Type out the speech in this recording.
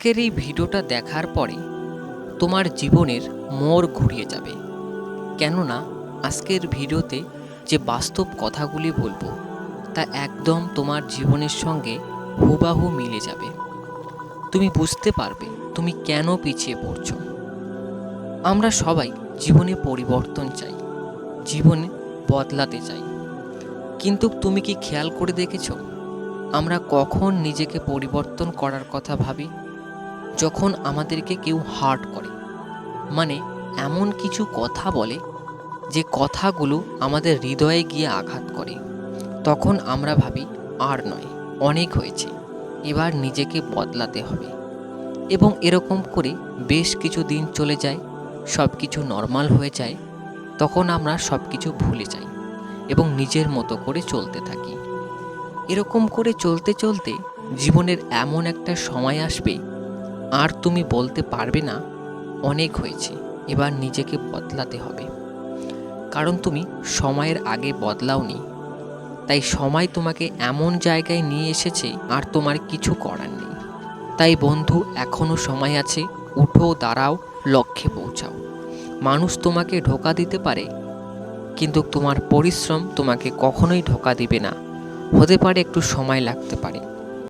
আজকের এই ভিডিওটা দেখার পরে তোমার জীবনের মোড় ঘুরিয়ে যাবে। কেননা আজকের ভিডিওতে যে বাস্তব কথাগুলি বলবো তা একদম তোমার জীবনের সঙ্গে হুবাহু মিলে যাবে। তুমি বুঝতে পারবে তুমি কেন পিছিয়ে পড়ছো। আমরা সবাই জীবনে পরিবর্তন চাই, জীবনে বদলাতে চাই, কিন্তু তুমি কি খেয়াল করে দেখেছো আমরা কখন নিজেকে পরিবর্তন করার কথা ভাবি? যখন আমাদেরকে কেউ হার্ট করে, মানে এমন কিছু কথা বলে যে কথাগুলো আমাদের হৃদয়ে গিয়ে আঘাত করে, তখন আমরা ভাবি আর নয়, অনেক হয়েছে, এবার নিজেকে বদলাতে হবে। এবং এরকম করে বেশ কিছু দিন চলে যায়, সব কিছু নর্মাল হয়ে যায়, তখন আমরা সব কিছু ভুলে যাই এবং নিজের মতো করে চলতে থাকি। এরকম করে চলতে চলতে জীবনের এমন একটা সময় আসবে আর তুমি বলতে পারবে না অনেক হয়েছে, এবার নিজেকে বদলাতে হবে। কারণ তুমি সময়ের আগে বদলাওনি, তাই সময় তোমাকে এমন জায়গায় নিয়ে এসেছে আর তোমার কিছু করার নেই। তাই বন্ধু, এখনও সময় আছে, উঠো, দাঁড়াও, লক্ষ্যে পৌঁছাও। মানুষ তোমাকে ধোঁকা দিতে পারে, কিন্তু তোমার পরিশ্রম তোমাকে কখনোই ধোঁকা দিবে না। হতে পারে একটু সময় লাগতে পারে,